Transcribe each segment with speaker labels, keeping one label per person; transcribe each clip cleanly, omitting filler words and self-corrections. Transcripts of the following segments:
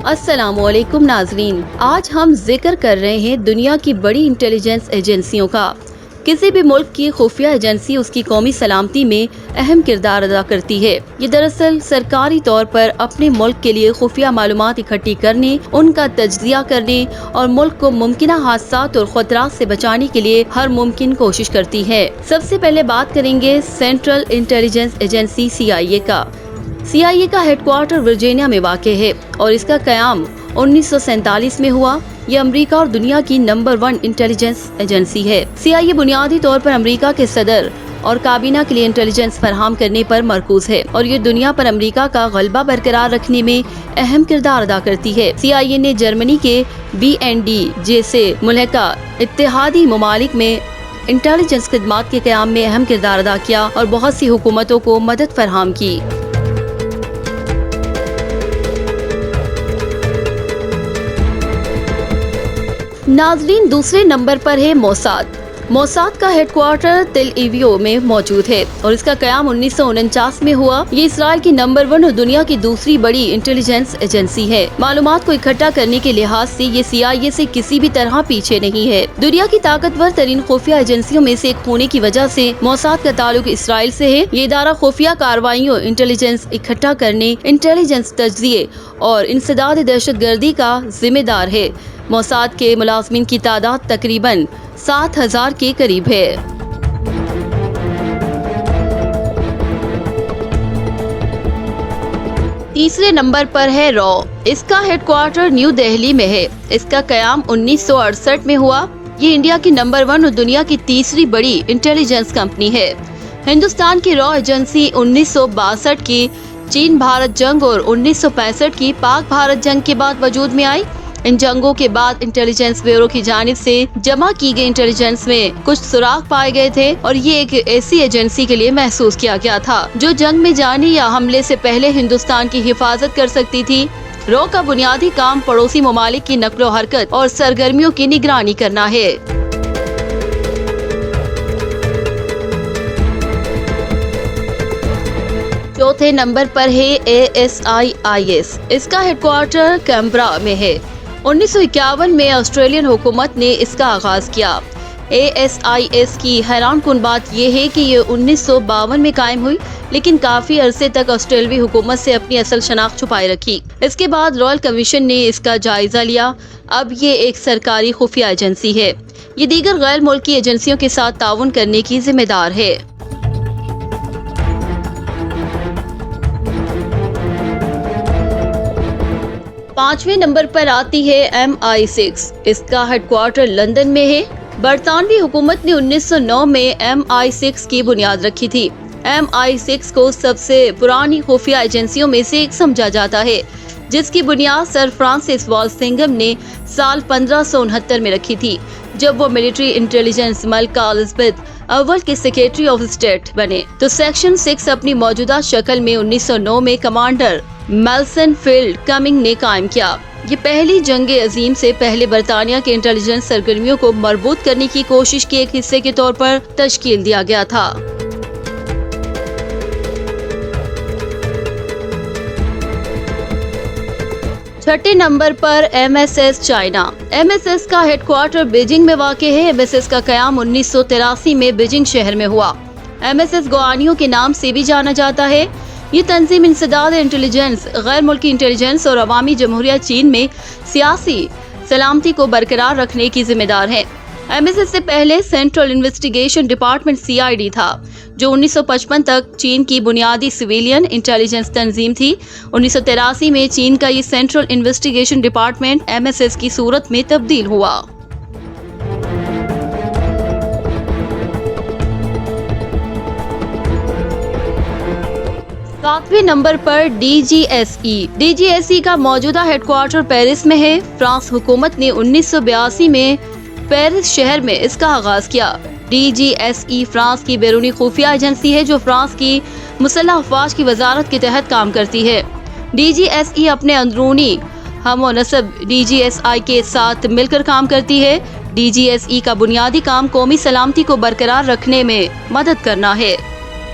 Speaker 1: अस्सलाम वालेकुम नाजरीन, आज हम जिक्र कर रहे हैं दुनिया की बड़ी इंटेलिजेंस एजेंसियों का। किसी भी मुल्क की खुफिया एजेंसी उसकी कौमी सलामती में अहम किरदार अदा करती है। ये दरअसल सरकारी तौर पर अपने मुल्क के लिए खुफिया मालूमात इकट्ठी करने, उनका तज्जिया करने और मुल्क को मुमकिन हादसात और खतरात से बचाने के लिए हर मुमकिन कोशिश करती है। सबसे पहले बात करेंगे सेंट्रल इंटेलिजेंस एजेंसी CIA का। CIA का हेडक्वार्टर वर्जीनिया में वाक़ है और इसका क़याम 1947 में हुआ। ये अमेरिका और दुनिया की नंबर 1 इंटेलिजेंस एजेंसी है। CIA बुनियादी तौर पर अमेरिका के सदर और काबीना के लिए इंटेलिजेंस फराहम करने पर मरकूज है और ये दुनिया पर अमेरिका का गलबा बरकरार रखने में अहम किरदार अदा करती है। CIA ने जर्मनी के BND जैसे मुल्हका इत्तेहादी ममालिक में इंटेलिजेंस खिदमात के क़याम में अहम किरदार अदा किया और बहुत सी हुकूमतों को मदद फराहम की। नाजरीन, दूसरे नंबर पर है मोसाद। मोसाद का हेडक्वार्टर तेल अवीव में मौजूद है और इसका क़याम 1949 में हुआ। ये इसराइल की नंबर 1 और दुनिया की दूसरी बड़ी इंटेलिजेंस एजेंसी है। मालूमात को इकट्ठा करने के लिहाज से ये CIA से किसी भी तरह पीछे नहीं है। दुनिया की ताकतवर तरीन खुफिया एजेंसियों में से एक होने की वजह से मोसाद का ताल्लुक इसराइल से है। ये इदारा खुफिया कार्रवाइयों, इंटेलिजेंस इकट्ठा करने, इंटेलिजेंस तज्जिए और इंसदाद दहशतगर्दी का जिम्मेदार है। मोसाद के मुलाज़मिन की तादाद तकरीबन 7,000 के करीब है। तीसरे नंबर पर है रॉ। इसका हेडक्वार्टर न्यू दिल्ली में है। इसका क़याम 1968 में हुआ। ये इंडिया की नंबर 1 और दुनिया की तीसरी बड़ी इंटेलिजेंस कंपनी है। हिंदुस्तान की रॉ एजेंसी 1962 की चीन भारत जंग और 1965 की पाक भारत जंग के बाद वजूद में आई। इन जंगों के बाद इंटेलिजेंस ब्यूरो की जानिब से जमा की गई इंटेलिजेंस में कुछ सुराग पाए गए थे और ये एक ऐसी एजेंसी के लिए महसूस किया गया था जो जंग में जाने या हमले से पहले हिंदुस्तान की हिफाजत कर सकती थी। रॉ का बुनियादी काम पड़ोसी ममालिक की नक्लो हरकत और सरगर्मियों की निगरानी करना है। चौथे नंबर पर है ASIS। इसका हेडक्वार्टर कैनबरा में है। 1951 में ऑस्ट्रेलियन हुकूमत ने इसका आगाज किया। ASIS की हैरानकुन बात यह है कि ये 1952 में कायम हुई, लेकिन काफी अरसे तक ऑस्ट्रेलवी हुकूमत से अपनी असल शनाख्त छुपाए रखी। इसके बाद रॉयल कमीशन ने इसका जायजा लिया। अब ये एक सरकारी खुफिया एजेंसी है। ये दीगर गैर मुल्की एजेंसियों के साथ ताउन करने की जिम्मेदार है। पांचवें नंबर पर आती है MI6। इसका हेडक्वार्टर लंदन में है। बरतानवी हुकूमत ने 1909 में MI6 की बुनियाद रखी थी। MI6 को सबसे पुरानी खुफिया एजेंसियों में से एक समझा जाता है, जिसकी बुनियाद सर फ्रांसिस वाल्सिंघम ने साल 1569 में रखी थी, जब वो मिलिट्री इंटेलिजेंस मलका एलिजाबेथ अव्वल के सेक्रेटरी ऑफ स्टेट बने। तो सेक्शन 6 अपनी मौजूदा शक्ल में 1909 में कमांडर मेल्सन फील्ड कमिंग ने कायम किया। ये पहली जंग अजीम से पहले बरतानिया के इंटेलिजेंस सरगर्मियों को मरबूत करने की कोशिश के एक हिस्से के तौर पर तश्कील दिया गया था। छठे नंबर पर MSS चाइना। MSS का हेडक्वार्टर बीजिंग में वाक़ है। MSS का क़याम 1983 में बीजिंग शहर में हुआ। MSS गुआनियों के नाम से भी जाना जाता है। ये तंजीम इंसदाद इंटेलिजेंस, गैर मुल्की इंटेलिजेंस और अवामी जमहूरिया चीन में सियासी सलामती को बरकरार रखने की जिम्मेदार है। MSS से पहले सेंट्रल इन्वेस्टिगेशन डिपार्टमेंट CID था, जो 1955 तक चीन की बुनियादी सिविलियन इंटेलिजेंस तंजीम थी। 1983 में चीन का ये सेंट्रल इन्वेस्टिगेशन डिपार्टमेंट MSS की सूरत में तब्दील हुआ। सातवें नंबर पर DGSE। DGSE का मौजूदा हेडक्वार्टर पेरिस में है। फ्रांस हुकूमत ने 1982 में पेरिस शहर में इसका आगाज किया। DGSE फ्रांस की बैरूनी खुफिया एजेंसी है जो फ्रांस की मुसल्लह अफवाज की वजारत के तहत काम करती है। DGSE अपने अंदरूनी हमो नस्ब DGSI के साथ मिलकर काम करती है। DGSE का बुनियादी काम कौमी सलामती को बरकरार रखने में मदद करना है।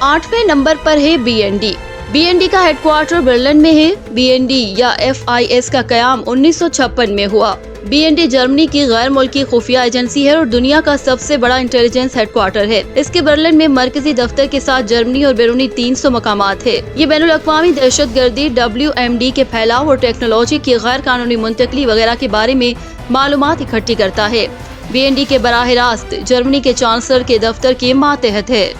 Speaker 1: 8वें नंबर पर है BND। BND का हेडक्वार्टर बर्लिन में है। BND या FIS का कयाम 1956 में हुआ। BND जर्मनी की गैर मुल्की खुफिया एजेंसी है और दुनिया का सबसे बड़ा इंटेलिजेंस हेडक्वार्टर है। इसके बर्लिन में मरकजी दफ्तर के साथ जर्मनी और बैरूनी 300 मकामात है। ये बैनुल अक़वामी दहशतगर्दी, WMD के फैलाव और टेक्नोलॉजी की गैर कानूनी मुंतकली वगैरह के बारे में मालूमात इकट्ठी करता है। BND के बराह रास्त जर्मनी के चांसलर के दफ्तर के मातहत है।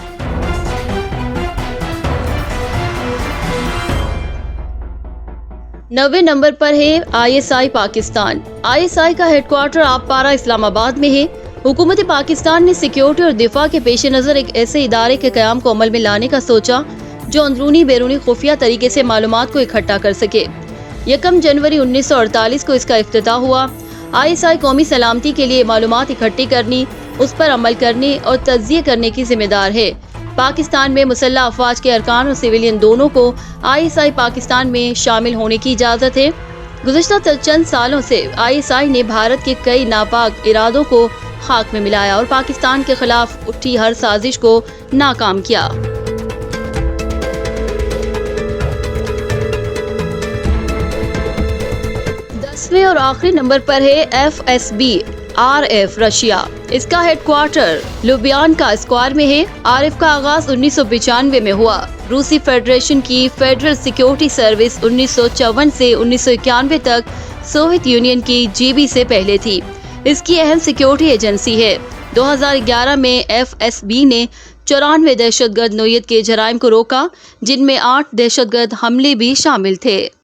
Speaker 1: 90 नंबर पर है ISI पाकिस्तान। ISI का हेडक्वार्टर आपपारा इस्लामाबाद में है। हुकूमत पाकिस्तान ने सिक्योरिटी और दिफा के पेश नज़र एक ऐसे इदारे के क़याम को अमल में लाने का सोचा जो अंदरूनी बैरूनी खुफिया तरीके से मालूमात को इकट्ठा कर सके। 1 जनवरी 1948 को इसका इफ्तिताह हुआ। ISI कौमी सलामती के लिए मालूमात इकट्ठी करने, उस पर अमल करने और तज्जिया करने की जिम्मेदार है। पाकिस्तान में मुसल्लह अफवाज के अरकान और सिविलियन दोनों को ISI पाकिस्तान में शामिल होने की इजाज़त है। गुज़श्ता चंद सालों से ISI ने भारत के कई नापाक इरादों को खाक में मिलाया और पाकिस्तान के खिलाफ उठी हर साजिश को नाकाम किया। 10वें और आखिरी नंबर पर है FSB RF रशिया। इसका हेडक्वार्टर लुबियानका स्क्वायर में है। RF का आगाज 1995 में हुआ। रूसी फेडरेशन की फेडरल सिक्योरिटी सर्विस 1954 से 1991 तक सोवियत यूनियन की GB से पहले थी। इसकी अहम सिक्योरिटी एजेंसी है। 2011 में FSB ने 94 दहशतगर्द नोयत के जराइम को रोका, जिनमें 8 दहशतगर्द हमले भी शामिल थे।